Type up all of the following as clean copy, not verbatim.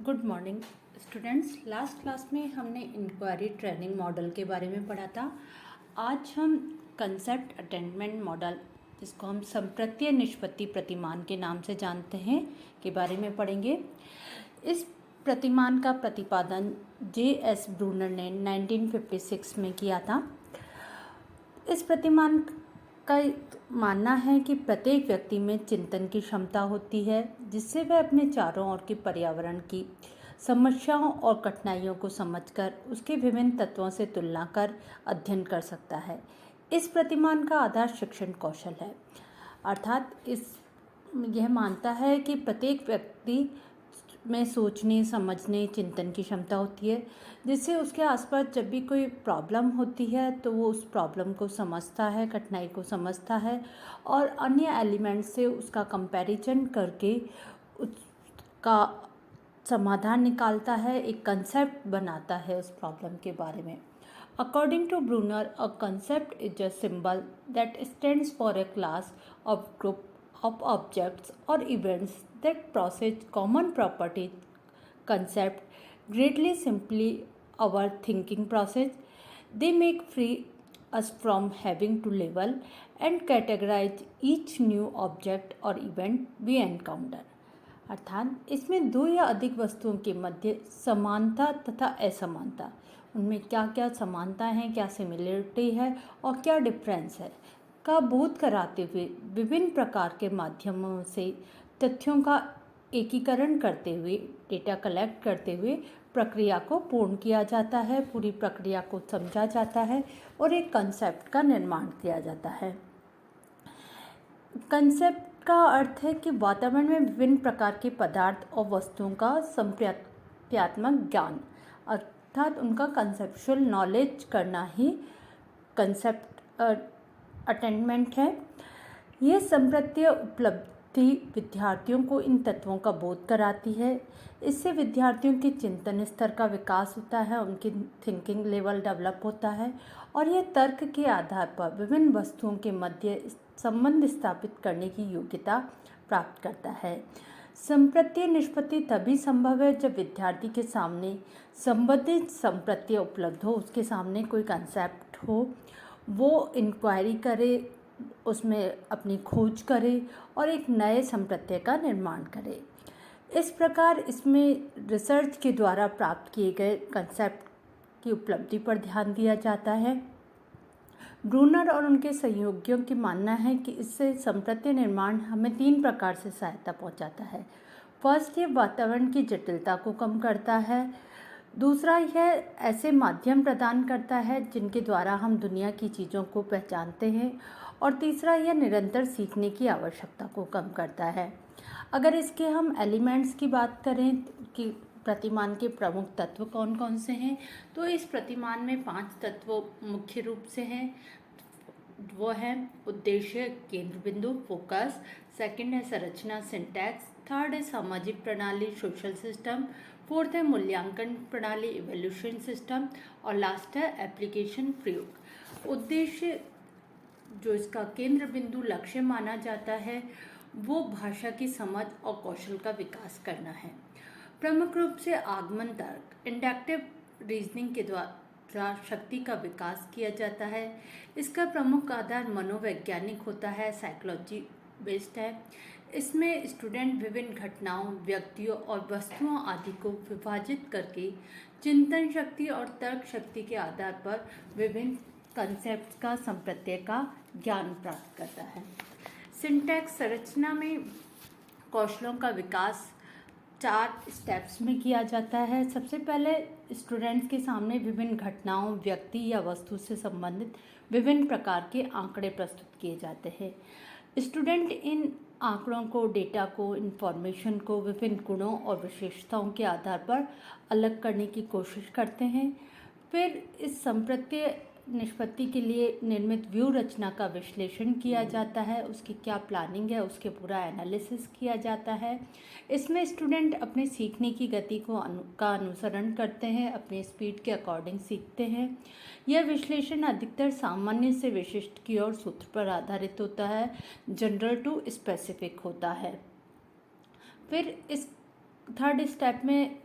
Good morning students. Last class में हमने inquiry training model के बारे में पढ़ा था। आज हम कंसेप्ट अटेनमेंट मॉडल, जिसको हम संप्रत्यय निष्पत्ति प्रतिमान के नाम से जानते हैं, के बारे में पढ़ेंगे। इस प्रतिमान का प्रतिपादन J.S. ब्रूनर ने 1956 में किया था। इस प्रतिमान का मानना है कि प्रत्येक व्यक्ति में चिंतन की क्षमता होती है, जिससे वह अपने चारों ओर के पर्यावरण की समस्याओं और कठिनाइयों को समझकर उसके विभिन्न तत्वों से तुलना कर अध्ययन कर सकता है। इस प्रतिमान का आधार शिक्षण कौशल है, अर्थात यह मानता है कि प्रत्येक व्यक्ति में सोचने, समझने, चिंतन की क्षमता होती है, जिससे उसके आसपास जब भी कोई प्रॉब्लम होती है तो वो उस प्रॉब्लम को समझता है, कठिनाई को समझता है और अन्य एलिमेंट से उसका कंपैरिजन करके उसका समाधान निकालता है, एक कंसेप्ट बनाता है उस प्रॉब्लम के बारे में। According to Brunner, a concept is a symbol that stands for a class of group of objects or events that possess common properties. Concept greatly simply our thinking process. They make free us from having to label and categorize each new object or event we encounter. अर्थात इसमें दो या अधिक वस्तुओं के मध्य समानता तथा असमानता, उनमें क्या क्या समानता है, क्या सिमिलरिटी है और क्या डिफरेंस है, का बोध कराते हुए विभिन्न प्रकार के माध्यमों से तथ्यों का एकीकरण करते हुए, डेटा कलेक्ट करते हुए प्रक्रिया को पूर्ण किया जाता है, पूरी प्रक्रिया को समझा जाता है और एक कंसेप्ट का निर्माण किया जाता है। कंसेप्ट का अर्थ है कि वातावरण में विभिन्न प्रकार के पदार्थ और वस्तुओं का संप्रत्यात्मक ज्ञान, अर्थात उनका कंसेप्चुअल नॉलेज करना ही कंसेप्ट अटेनमेंट है। यह संप्रत्यय उपलब्धि विद्यार्थियों को इन तत्वों का बोध कराती है। इससे विद्यार्थियों के चिंतन स्तर का विकास होता है, उनकी थिंकिंग लेवल डेवलप होता है और यह तर्क के आधार पर विभिन्न वस्तुओं के मध्य संबंध स्थापित करने की योग्यता प्राप्त करता है। संप्रत्यय निष्पत्ति तभी संभव है जब विद्यार्थी के सामने संबंधित संप्रत्यय उपलब्ध हो, उसके सामने कोई कंसेप्ट हो, वो इंक्वायरी करे, उसमें अपनी खोज करे और एक नए संप्रत्यय का निर्माण करे। इस प्रकार इसमें रिसर्च के द्वारा प्राप्त किए गए कंसेप्ट की उपलब्धि पर ध्यान दिया जाता है। ब्रूनर और उनके सहयोगियों की मानना है कि इससे संप्रत्यय निर्माण हमें 3 प्रकार से सहायता पहुंचाता है। फर्स्ट, ये वातावरण की जटिलता को कम करता है। दूसरा, यह ऐसे माध्यम प्रदान करता है जिनके द्वारा हम दुनिया की चीज़ों को पहचानते हैं। और तीसरा, यह निरंतर सीखने की आवश्यकता को कम करता है। अगर इसके हम एलिमेंट्स की बात करें कि प्रतिमान के प्रमुख तत्व कौन कौन से हैं, तो इस प्रतिमान में 5 तत्व मुख्य रूप से हैं। वो है उद्देश्य, केंद्र बिंदु, फोकस। सेकंड है संरचना, सिंटैक्स। थर्ड है सामाजिक प्रणाली, सोशल सिस्टम। फोर्थ है मूल्यांकन प्रणाली, इवोल्यूशन सिस्टम। और लास्ट है एप्लीकेशन, प्रयोग। उद्देश्य, जो इसका केंद्र बिंदु लक्ष्य माना जाता है, वो भाषा की समझ और कौशल का विकास करना है। प्रमुख रूप से आगमन तर्क, इंडक्टिव रीजनिंग के द्वारा शक्ति का विकास किया जाता है। इसका प्रमुख आधार मनोवैज्ञानिक होता है, साइकोलॉजी बेस्ड है। इसमें स्टूडेंट विभिन्न घटनाओं, व्यक्तियों और वस्तुओं आदि को विभाजित करके चिंतन शक्ति और तर्क शक्ति के आधार पर विभिन्न कंसेप्ट का, संप्रत्यय का ज्ञान प्राप्त करता है। सिंटैक्स, संरचना में कौशलों का विकास 4 स्टेप्स में किया जाता है। सबसे पहले स्टूडेंट्स के सामने विभिन्न घटनाओं, व्यक्ति या वस्तु से संबंधित विभिन्न प्रकार के आंकड़े प्रस्तुत किए जाते हैं। स्टूडेंट इन आंकड़ों को, डेटा को, इंफॉर्मेशन को विभिन्न गुणों और विशेषताओं के आधार पर अलग करने की कोशिश करते हैं। फिर इस संप्रत्यय निष्पत्ति के लिए निर्मित व्यू रचना का विश्लेषण किया जाता है, उसकी क्या प्लानिंग है, उसके पूरा एनालिसिस किया जाता है। इसमें स्टूडेंट अपने सीखने की गति का अनुसरण करते हैं, अपने स्पीड के अकॉर्डिंग सीखते हैं। यह विश्लेषण अधिकतर सामान्य से विशिष्ट की ओर सूत्र पर आधारित होता है, जनरल टू स्पेसिफिक होता है। फिर इस थर्ड स्टेप में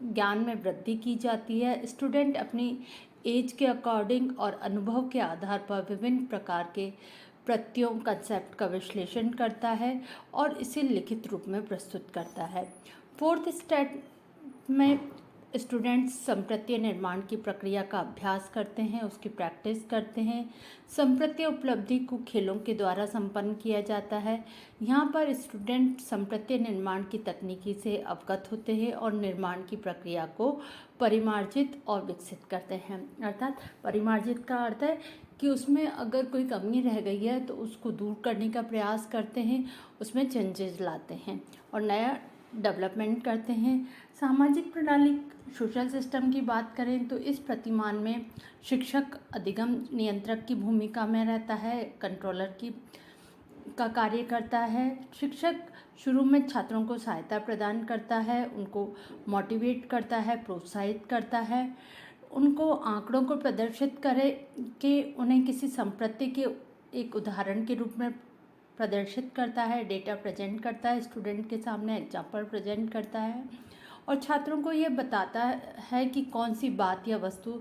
ज्ञान में वृद्धि की जाती है। स्टूडेंट अपनी एज के अकॉर्डिंग और अनुभव के आधार पर विभिन्न प्रकार के प्रत्ययों कंसेप्ट का विश्लेषण करता है और इसे लिखित रूप में प्रस्तुत करता है। फोर्थ स्टेप में स्टूडेंट्स संप्रत्यय निर्माण की प्रक्रिया का अभ्यास करते हैं, उसकी प्रैक्टिस करते हैं। संप्रत्यय उपलब्धि को खेलों के द्वारा संपन्न किया जाता है। यहाँ पर स्टूडेंट संप्रत्यय निर्माण की तकनीकी से अवगत होते हैं और निर्माण की प्रक्रिया को परिमार्जित और विकसित करते हैं। अर्थात परिमार्जित का अर्थ है कि उसमें अगर कोई कमी रह गई है तो उसको दूर करने का प्रयास करते हैं, उसमें चेंजेस लाते हैं और नया डेवलपमेंट करते हैं। सामाजिक प्रणाली सोशल सिस्टम की बात करें तो इस प्रतिमान में शिक्षक अधिगम नियंत्रक की भूमिका में रहता है, कंट्रोलर का कार्य करता है। शिक्षक शुरू में छात्रों को सहायता प्रदान करता है, उनको मोटिवेट करता है, प्रोत्साहित करता है, उनको आंकड़ों को प्रदर्शित करे कि उन्हें किसी संप्रति के एक उदाहरण के रूप में प्रदर्शित करता है, डेटा प्रेजेंट करता है, स्टूडेंट के सामने एग्जाम्पल प्रेजेंट करता है और छात्रों को ये बताता है कि कौन सी बात या वस्तु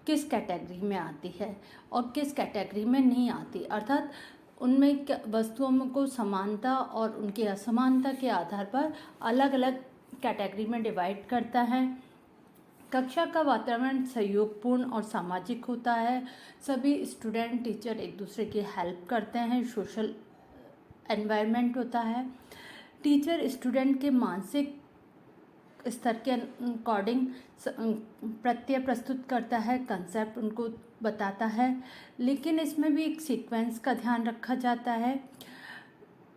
किस कैटेगरी में आती है और किस कैटेगरी में नहीं आती। अर्थात उनमें वस्तुओं को समानता और उनकी असमानता के आधार पर अलग अलग कैटेगरी में डिवाइड करता है। कक्षा का वातावरण सहयोगपूर्ण और सामाजिक होता है। सभी स्टूडेंट टीचर एक दूसरे की हेल्प करते हैं, सोशल एनवायरनमेंट होता है। टीचर स्टूडेंट के मानसिक स्तर के अकॉर्डिंग प्रत्यय प्रस्तुत करता है, कंसेप्ट उनको बताता है, लेकिन इसमें भी एक सीक्वेंस का ध्यान रखा जाता है।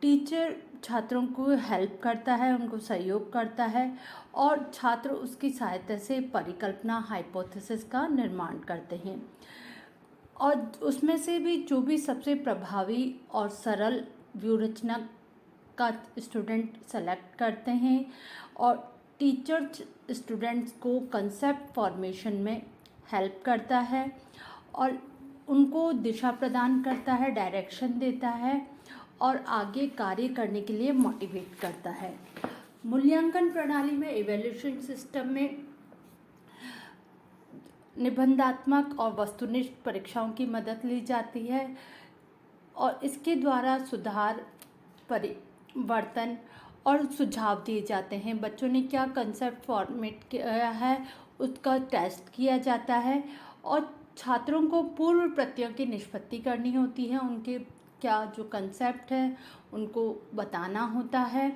टीचर छात्रों को हेल्प करता है, उनको सहयोग करता है और छात्र उसकी सहायता से परिकल्पना हाइपोथेसिस का निर्माण करते हैं और उसमें से भी जो भी सबसे प्रभावी और सरल व्यूहरचना का स्टूडेंट सेलेक्ट करते हैं और टीचर स्टूडेंट्स को कंसेप्ट फॉर्मेशन में हेल्प करता है और उनको दिशा प्रदान करता है, डायरेक्शन देता है और आगे कार्य करने के लिए मोटिवेट करता है। मूल्यांकन प्रणाली में इवैल्यूएशन सिस्टम में निबंधात्मक और वस्तुनिष्ठ परीक्षाओं की मदद ली जाती है और इसके द्वारा सुधार, परिवर्तन और सुझाव दिए जाते हैं। बच्चों ने क्या कंसेप्ट फॉर्मेट किया है उसका टेस्ट किया जाता है और छात्रों को पूर्व प्रत्ययों की निष्पत्ति करनी होती है, उनके क्या जो कंसेप्ट है उनको बताना होता है,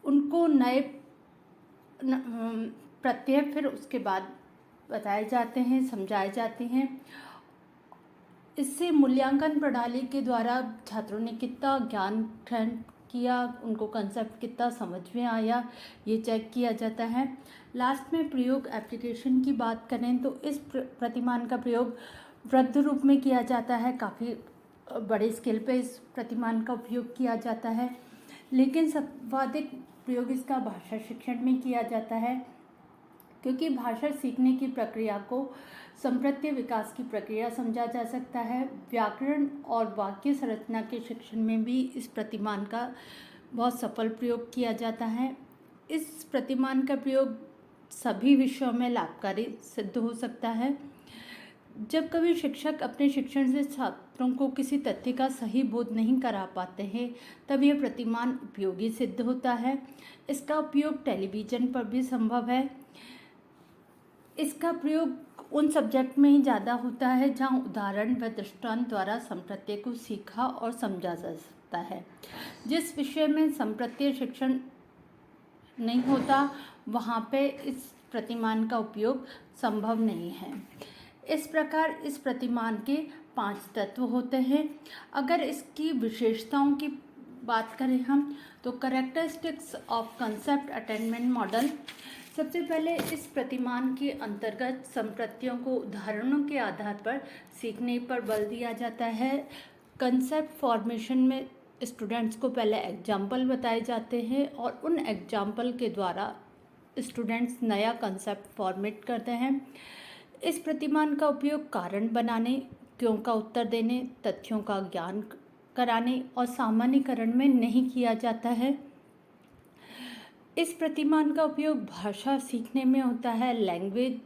उनको नए प्रत्यय फिर उसके बाद बताए जाते हैं, समझाए जाते हैं। इससे मूल्यांकन प्रणाली के द्वारा छात्रों ने कितना ज्ञान ग्रहण किया, उनको कंसेप्ट कितना समझ में आया, ये चेक किया जाता है। लास्ट में प्रयोग एप्लीकेशन की बात करें तो इस प्रतिमान का प्रयोग वृद्ध रूप में किया जाता है, काफ़ी बड़े स्केल पे इस प्रतिमान का उपयोग किया जाता है, लेकिन सर्वाधिक प्रयोग इसका भाषा शिक्षण में किया जाता है क्योंकि भाषा सीखने की प्रक्रिया को संप्रत्यय विकास की प्रक्रिया समझा जा सकता है। व्याकरण और वाक्य संरचना के शिक्षण में भी इस प्रतिमान का बहुत सफल प्रयोग किया जाता है। इस प्रतिमान का प्रयोग सभी विषयों में लाभकारी सिद्ध हो सकता है। जब कभी शिक्षक अपने शिक्षण से छात्रों को किसी तथ्य का सही बोध नहीं करा पाते हैं तब यह प्रतिमान उपयोगी सिद्ध होता है। इसका उपयोग टेलीविज़न पर भी संभव है। इसका प्रयोग उन सब्जेक्ट में ही ज़्यादा होता है जहाँ उदाहरण व दृष्टांत द्वारा संप्रत्यय को सीखा और समझा जा सकता है। जिस विषय में संप्रत्यय शिक्षण नहीं होता वहाँ पे इस प्रतिमान का उपयोग संभव नहीं है। इस प्रकार इस प्रतिमान के 5 तत्व होते हैं। अगर इसकी विशेषताओं की बात करें हम तो characteristics of concept attainment model. सबसे पहले इस प्रतिमान के अंतर्गत संप्रत्ययों को उदाहरणों के आधार पर सीखने पर बल दिया जाता है। कंसेप्ट फॉर्मेशन में स्टूडेंट्स को पहले एग्जाम्पल बताए जाते हैं और उन एग्जाम्पल के द्वारा स्टूडेंट्स नया कंसेप्ट फॉर्मेट करते हैं। इस प्रतिमान का उपयोग कारण बनाने, क्यों का उत्तर देने, तथ्यों का ज्ञान कराने और सामान्यीकरण में नहीं किया जाता है। इस प्रतिमान का उपयोग भाषा सीखने में होता है। लैंग्वेज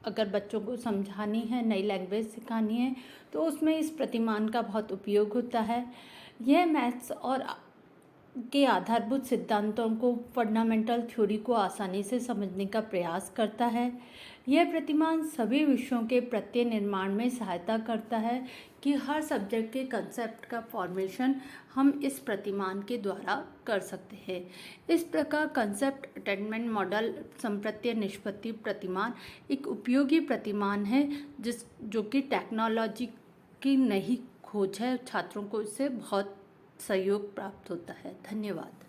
अगर बच्चों को समझानी है, नई लैंग्वेज सिखानी है, तो उसमें इस प्रतिमान का बहुत उपयोग होता है। यह मैथ्स और के आधारभूत सिद्धांतों को, फंडामेंटल थ्योरी को आसानी से समझने का प्रयास करता है। यह प्रतिमान सभी विषयों के प्रत्यय निर्माण में सहायता करता है कि हर सब्जेक्ट के कंसेप्ट का फॉर्मेशन हम इस प्रतिमान के द्वारा कर सकते हैं। इस प्रकार कंसेप्ट अटेनमेंट मॉडल संप्रत्यय निष्पत्ति प्रतिमान एक उपयोगी प्रतिमान है जो कि टेक्नोलॉजी की नई खोज है। छात्रों को इससे बहुत सहयोग प्राप्त होता है। धन्यवाद।